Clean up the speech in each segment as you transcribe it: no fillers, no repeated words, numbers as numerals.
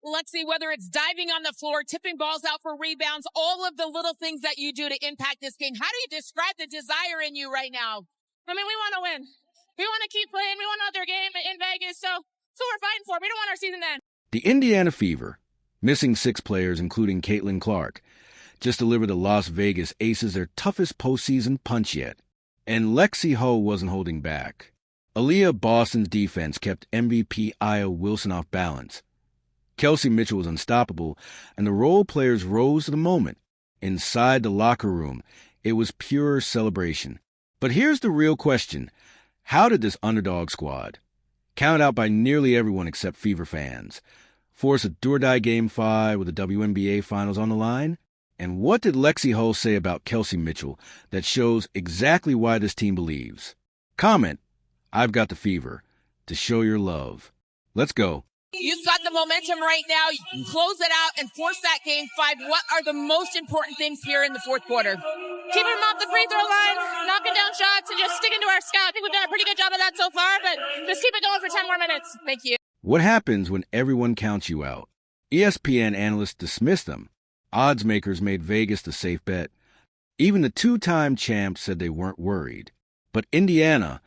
Lexie, whether it's diving on the floor, tipping balls out for rebounds, all of the little things that you do to impact this game, how do you describe the desire in you right now? I mean, we want to win. We want to keep playing. We want another game in Vegas, so we're fighting for it. We don't want our season to end. The Indiana Fever, missing 6 players, including Caitlin Clark, just delivered the Las Vegas Aces their toughest postseason punch yet. And Lexie Hull wasn't holding back. Aliyah Boston's defense kept MVP Aya Wilson off balance. Kelsey Mitchell was unstoppable, and the role players rose to the moment. Inside the locker room, it was pure celebration. But here's the real question. How did this underdog squad, counted out by nearly everyone except Fever fans, force a do-or-die Game 5 with the WNBA Finals on the line? And what did Lexie Hull say about Kelsey Mitchell that shows exactly why this team believes? Comment, I've got the fever, to show your love. Let's go. You've got the momentum right now. You close it out and force that Game 5. What are the most important things here in the fourth quarter? Keeping them off the free throw line, knocking down shots, and just sticking to our scout. I think we've done a pretty good job of that so far, but just keep it going for 10 more minutes. Thank you. What happens when everyone counts you out? ESPN analysts dismissed them. Odds makers made Vegas the safe bet. Even the 2-time champs said they weren't worried. But Indiana,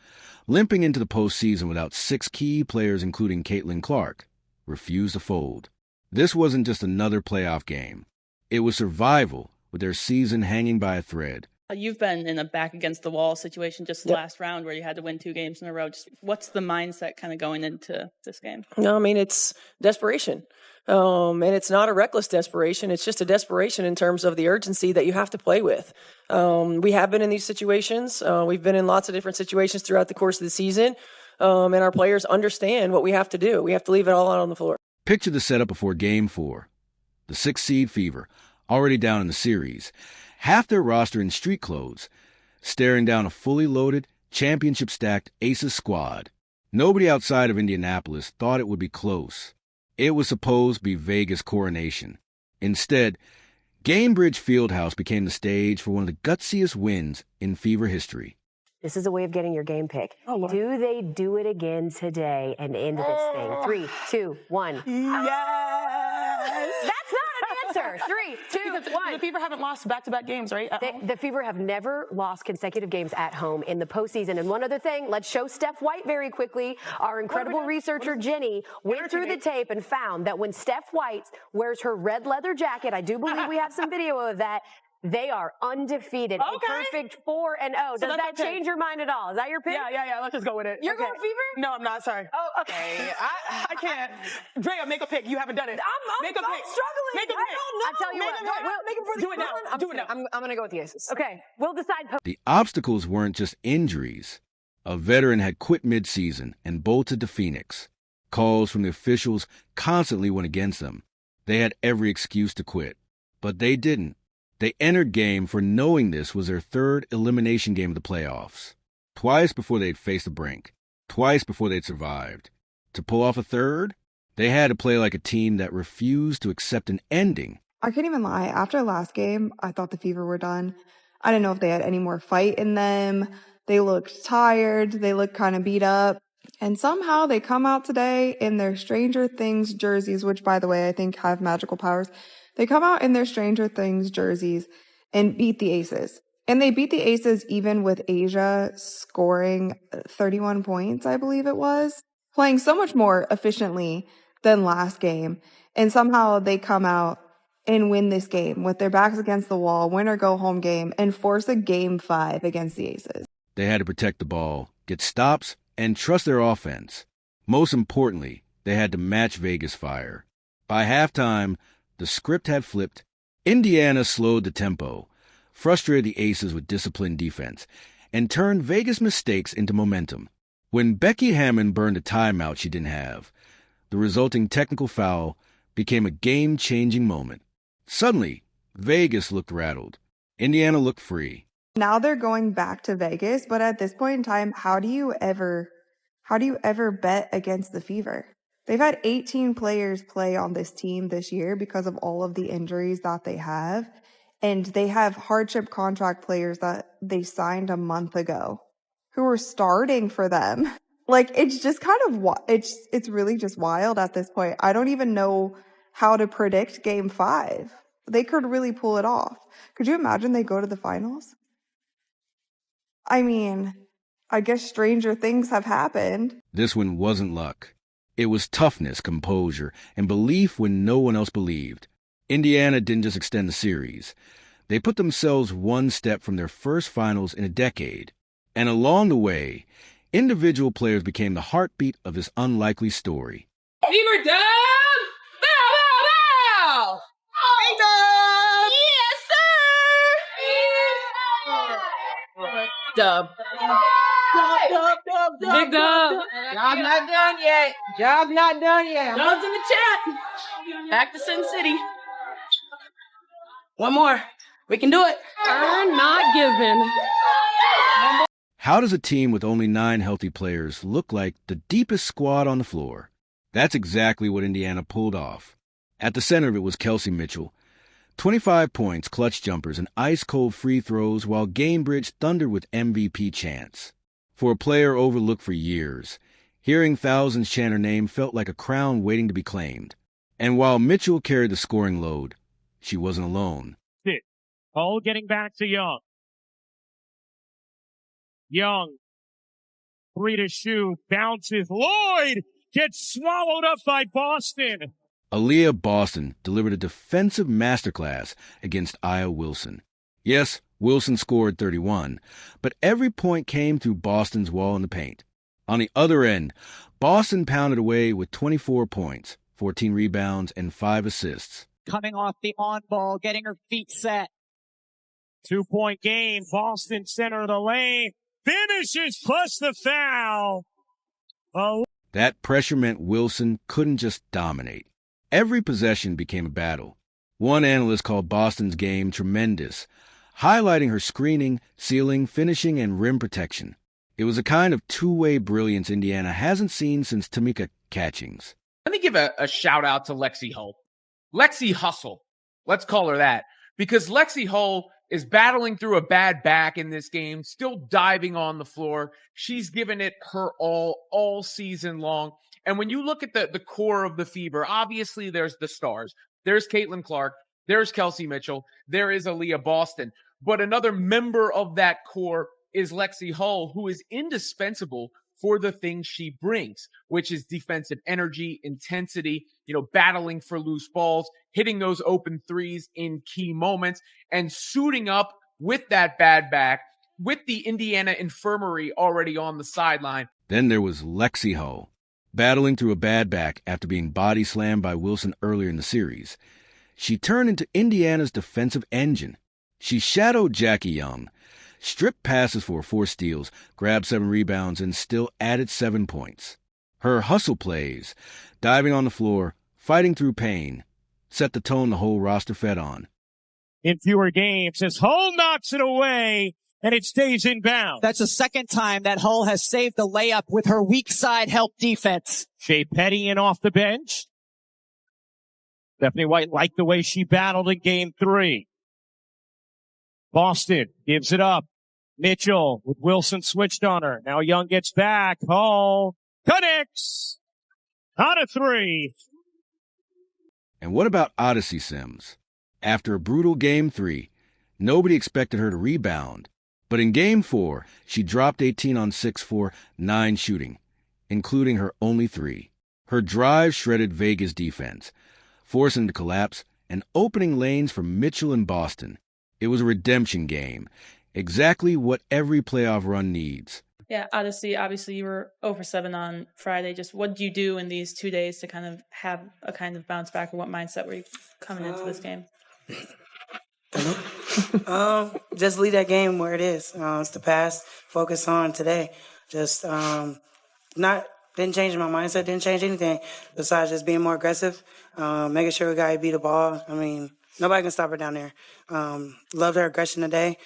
limping into the postseason without 6 key players including Caitlin Clark, refused to fold. This wasn't just another playoff game. It was survival, with their season hanging by a thread. You've been in a back-against-the-wall situation just the last round where you had to win 2 games in a row. Just what's the mindset kind of going into this game? No, I mean, it's desperation. And it's not a reckless desperation. It's just a desperation in terms of the urgency that you have to play with. We have been in these situations. We've been in lots of different situations throughout the course of the season. And our players understand what we have to do. We have to leave it all out on the floor. Picture the setup before Game 4. The 6-seed Fever, already down in the series, half their roster in street clothes, staring down a fully loaded, championship-stacked Aces squad. Nobody outside of Indianapolis thought it would be close. It was supposed to be Vegas' coronation. Instead, Gainbridge Fieldhouse became the stage for one of the gutsiest wins in Fever history. This is a way of getting your game pick. Oh, do they do it again today and end this thing? 3, 2, 1. Yes! That's not an answer. 3, 2, 1. The Fever haven't lost back-to-back games, right? The Fever have never lost consecutive games at home in the postseason. And one other thing, let's show Steph White very quickly. Our incredible researcher, Jenny, went through the tape and found that when Steph White wears her red leather jacket, I do believe we have some video of that, they are undefeated. Okay. A perfect 4-0. Does that change your mind at all? Is that your pick? Yeah. Let's just go with it. You're going Fever? No, I'm not. Sorry. Oh, okay. I can't. Drea, make a pick. You haven't done it. I'm struggling. Make a pick. I don't know. I'll tell you what. Make it for the Do it now. Do it now. I'm going to go with the Aces. Okay. We'll decide. The obstacles weren't just injuries. A veteran had quit midseason and bolted to Phoenix. Calls from the officials constantly went against them. They had every excuse to quit. But they didn't. They entered Game 4 knowing this was their 3rd elimination game of the playoffs. Twice before they'd faced the brink. Twice before they'd survived. To pull off a 3rd, they had to play like a team that refused to accept an ending. I can't even lie. After last game, I thought the Fever were done. I didn't know if they had any more fight in them. They looked tired. They looked kind of beat up. And somehow they come out today in their Stranger Things jerseys, which, by the way, I think have magical powers. They come out in their Stranger Things jerseys and beat the Aces. And they beat the Aces even with Asia scoring 31 points, I believe it was, playing so much more efficiently than last game. And somehow they come out and win this game with their backs against the wall, win or go home game, and force a Game 5 against the Aces. They had to protect the ball, get stops, and trust their offense. Most importantly, they had to match Vegas' fire. By halftime, the script had flipped. Indiana slowed the tempo, frustrated the Aces with disciplined defense, and turned Vegas' mistakes into momentum. When Becky Hammond burned a timeout she didn't have, the resulting technical foul became a game-changing moment. Suddenly, Vegas looked rattled. Indiana looked free. Now they're going back to Vegas, but at this point in time, how do you ever bet against the Fever? They've had 18 players play on this team this year because of all of the injuries that they have. And they have hardship contract players that they signed a month ago who are starting for them. Like, it's just kind of, it's really just wild at this point. I don't even know how to predict Game 5. They could really pull it off. Could you imagine they go to the finals? I mean, I guess stranger things have happened. This one wasn't luck. It was toughness, composure, and belief when no one else believed. Indiana didn't just extend the series. They put themselves one step from their first finals in a decade. And along the way, individual players became the heartbeat of this unlikely story. Fever down! Bow, bow, bow! Fever! Yes, sir! Dub. Big dub. Job not done yet. Job not done yet. Dubs in the chat. Back to Sin City. One more. We can do it. Earn, not given. How does a team with only 9 healthy players look like the deepest squad on the floor? That's exactly what Indiana pulled off. At the center of it was Kelsey Mitchell. 25 points, clutch jumpers, and ice-cold free throws while Gamebridge thundered with MVP chants. For a player overlooked for years, hearing thousands chant her name felt like a crown waiting to be claimed. And while Mitchell carried the scoring load, she wasn't alone. Hull getting back to Young. Young, 3 to shoot, bounces. Lloyd gets swallowed up by Boston. Aliyah Boston delivered a defensive masterclass against Aya Wilson. Yes, Wilson scored 31, but every point came through Boston's wall in the paint. On the other end, Boston pounded away with 24 points, 14 rebounds, and 5 assists. Coming off the on ball, getting her feet set. 2-point game. Boston center of the lane. Finishes plus the foul. That pressure meant Wilson couldn't just dominate. Every possession became a battle. One analyst called Boston's game tremendous, highlighting her screening, sealing, finishing, and rim protection. It was a kind of two-way brilliance Indiana hasn't seen since Tamika Catchings. Let me give a shout out to Lexie Hull. Lexie Hustle. Let's call her that. Because Lexie Hull is battling through a bad back in this game, still diving on the floor. She's given it her all season long. And when you look at the core of the Fever, obviously there's the stars. There's Caitlin Clark. There's Kelsey Mitchell. There is Aliyah Boston. But another member of that core is Lexie Hull, who is indispensable for the things she brings, which is defensive energy, intensity, battling for loose balls, hitting those open threes in key moments, and suiting up with that bad back, with the Indiana infirmary already on the sideline. Then there was Lexie Hull, battling through a bad back after being body slammed by Wilson earlier in the series. She turned into Indiana's defensive engine. She shadowed Jackie Young, stripped passes for 4 steals, grabbed 7 rebounds, and still added 7 points. Her hustle plays, diving on the floor, fighting through pain, set the tone the whole roster fed on. In fewer games, as Hull knocks it away, and it stays inbound. That's the second time that Hull has saved the layup with her weak side help defense. Shea Petty in off the bench. Stephanie White liked the way she battled in game 3. Boston gives it up. Mitchell with Wilson switched on her. Now Young gets back. Hull connects on a 3. And what about Odyssey Sims? After a brutal game 3, nobody expected her to rebound. But in game 4, she dropped 18 on 6 for 9 shooting, including her only 3. Her drive shredded Vegas defense, forcing to collapse and opening lanes for Mitchell and Boston. It was a redemption game, exactly what every playoff run needs. Yeah, Odyssey, obviously you were 0-for-7 on Friday. Just what did you do in these 2 days to kind of have a kind of bounce back, or what mindset were you coming into this game? Just leave that game where it is. It's the past. Focus on today. Just didn't change my mindset. Didn't change anything besides just being more aggressive, making sure we got beat the ball. I mean, nobody can stop her down there. Loved her aggression today.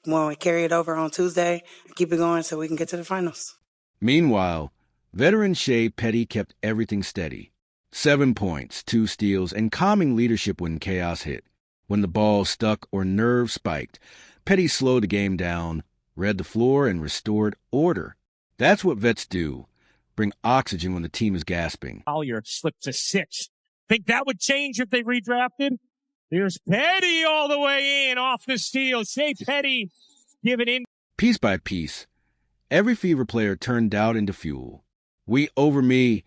Want to carry it over on Tuesday and keep it going so we can get to the finals. Meanwhile, veteran Shea Petty kept everything steady. 7 points, 2 steals, and calming leadership when chaos hit. When the ball stuck or nerves spiked, Petty slowed the game down, read the floor, and restored order. That's what vets do. Bring oxygen when the team is gasping. Collier slipped to 6. Think that would change if they redrafted? Here's Petty all the way in off the steal. Shea Petty giving in. Piece by piece, every Fever player turned doubt into fuel. We over me.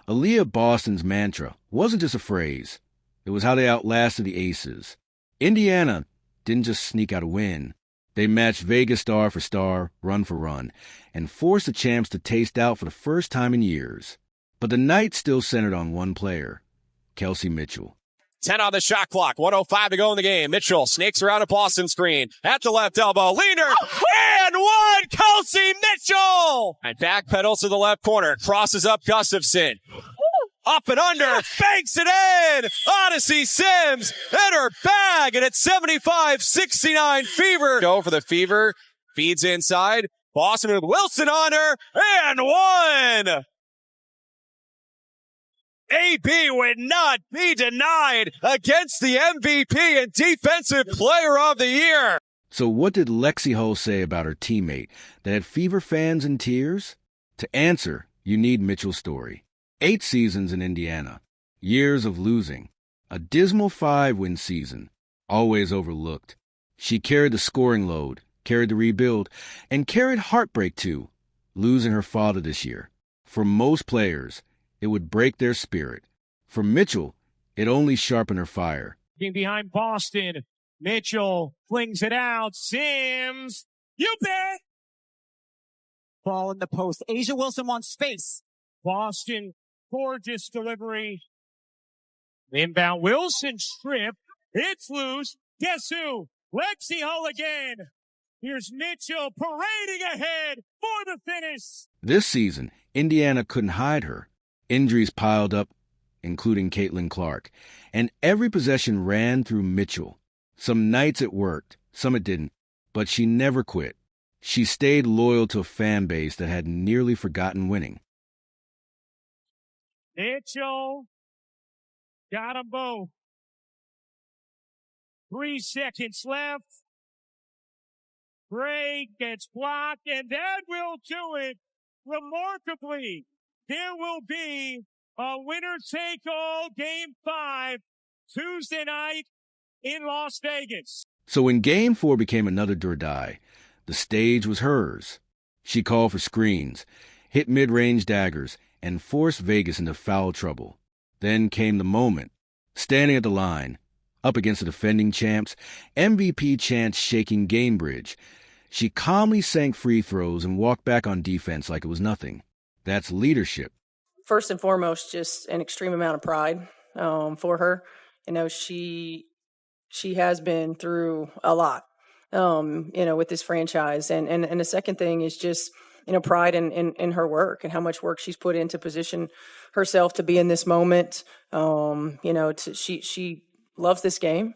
Aliyah Boston's mantra wasn't just a phrase. It was how they outlasted the Aces. Indiana didn't just sneak out a win. They matched Vegas star for star, run for run, and forced the champs to taste out for the first time in years. But the night still centered on one player, Kelsey Mitchell. 10 on the shot clock, 1:05 to go in the game. Mitchell snakes around a Boston screen. At the left elbow, leaner, and one, Kelsey Mitchell! And backpedals to the left corner, crosses up Gustafson. Up and under, banks it in! Odyssey Sims in her bag, and it's 75-69 Fever. Go for the Fever, feeds inside. Boston with Wilson on her, and one! AB would not be denied against the MVP and Defensive Player of the Year. So what did Lexie Hull say about her teammate that had Fever fans in tears? To answer, you need Mitchell's story. 8 seasons in Indiana, years of losing, a dismal 5-win season, always overlooked. She carried the scoring load, carried the rebuild, and carried heartbreak too, losing her father this year. For most players, it would break their spirit. For Mitchell, it only sharpened her fire. Behind Boston, Mitchell flings it out. Sims, you bet! Ball in the post. Asia Wilson wants space. Boston, gorgeous delivery. Inbound, Wilson strip. It's loose. Guess who? Lexie Hull again. Here's Mitchell parading ahead for the finish. This season, Indiana couldn't hide her. Injuries piled up, including Caitlin Clark, and every possession ran through Mitchell. Some nights it worked, some it didn't, but she never quit. She stayed loyal to a fan base that had nearly forgotten winning. Mitchell got them both. 3 seconds left. Break gets blocked, and that will do it. Remarkably, there will be a winner-take-all Game 5 Tuesday night in Las Vegas. So when Game 4 became another do or die, the stage was hers. She called for screens, hit mid-range daggers, and forced Vegas into foul trouble. Then came the moment. Standing at the line, up against the defending champs, MVP chants shaking Gamebridge. She calmly sank free throws and walked back on defense like it was nothing. That's leadership. First and foremost, just an extreme amount of pride for her. You know, she has been through a lot, with this franchise. And the second thing is just, pride in her work and how much work she's put in to position herself to be in this moment. She loves this game.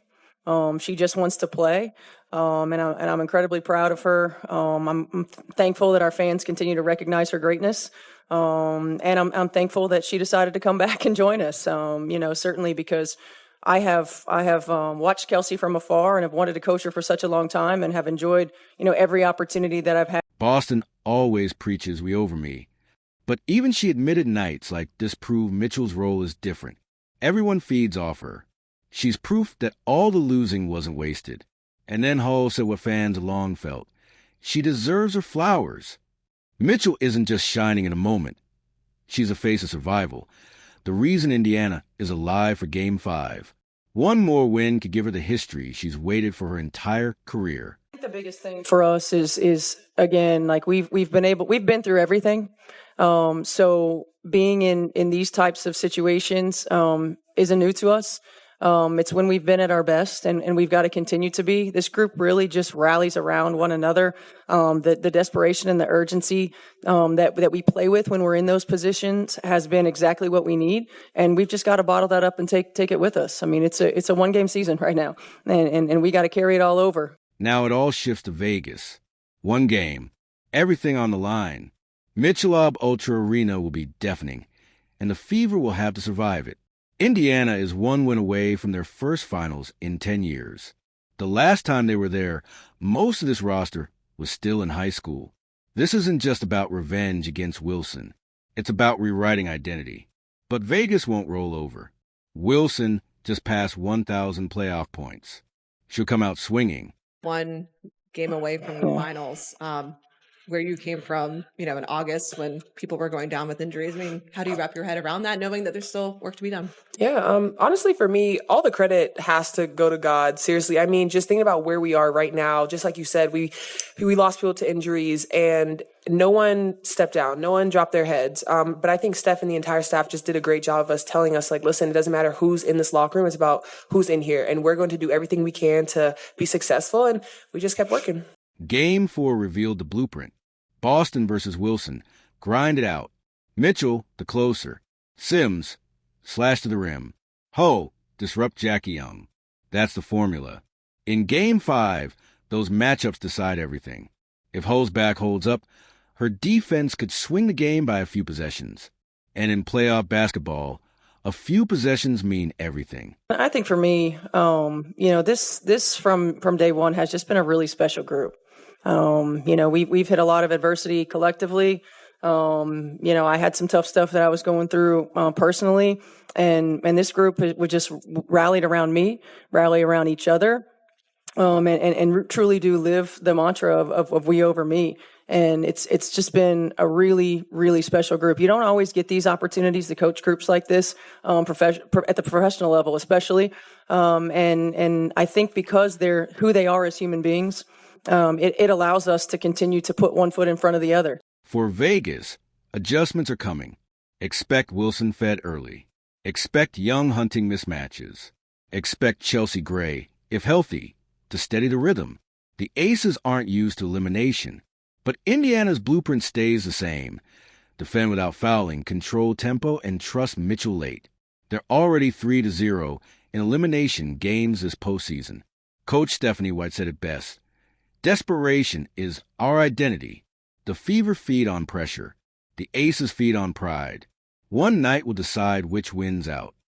She just wants to play. And I'm incredibly proud of her. I'm thankful that our fans continue to recognize her greatness. And I'm thankful that she decided to come back and join us. Certainly because I have watched Kelsey from afar and have wanted to coach her for such a long time and have enjoyed, every opportunity that I've had. Boston always preaches we over me. But even she admitted nights like this prove Mitchell's role is different. Everyone feeds off her. She's proof that all the losing wasn't wasted. And then Hull said what fans long felt. She deserves her flowers. Mitchell isn't just shining in a moment. She's a face of survival. The reason Indiana is alive for Game 5. One more win could give her the history she's waited for her entire career. I think the biggest thing for us is again, like we've been through everything. So being in these types of situations isn't new to us. It's when we've been at our best, and we've got to continue to be. This group really just rallies around one another. The desperation and the urgency that we play with when we're in those positions has been exactly what we need, and we've just got to bottle that up and take it with us. I mean, it's a one-game season right now, and we got to carry it all over. Now it all shifts to Vegas. One game, everything on the line. Michelob Ultra Arena will be deafening, and the Fever will have to survive it. Indiana is one win away from their first finals in 10 years. The last time they were there, most of this roster was still in high school. This isn't just about revenge against Wilson. It's about rewriting identity. But Vegas won't roll over. Wilson just passed 1,000 playoff points. She'll come out swinging. One game away from the finals. Where you came from, in August when people were going down with injuries. I mean, how do you wrap your head around that, knowing that there's still work to be done? Yeah, honestly, for me, all the credit has to go to God. Seriously, I mean, just thinking about where we are right now, just like you said, we lost people to injuries, and no one stepped down, no one dropped their heads. But I think Steph and the entire staff just did a great job of us telling us, like, listen, it doesn't matter who's in this locker room; it's about who's in here, and we're going to do everything we can to be successful. And we just kept working. Game 4 revealed the blueprint. Boston versus Wilson, grind it out. Mitchell, the closer. Sims, slash to the rim. Ho, disrupt Jackie Young. That's the formula. In Game 5, those matchups decide everything. If Ho's back holds up, her defense could swing the game by a few possessions. And in playoff basketball, a few possessions mean everything. I think for me, this from day one has just been a really special group. We've hit a lot of adversity collectively. I had some tough stuff that I was going through personally, and this group would just rallied around me, rally around each other, and truly do live the mantra of we over me. And it's just been a really, really special group. You don't always get these opportunities to coach groups like this, at the professional level, especially. And I think because they're who they are as human beings, it allows us to continue to put one foot in front of the other. For Vegas, adjustments are coming. Expect Wilson fed early. Expect Young hunting mismatches. Expect Chelsea Gray, if healthy, to steady the rhythm. The Aces aren't used to elimination, but Indiana's blueprint stays the same. Defend without fouling, control tempo, and trust Mitchell late. They're already 3-0 in elimination games this postseason. Coach Stephanie White said it best. Desperation is our identity. The Fever feed on pressure. The Aces feed on pride. One night will decide which wins out.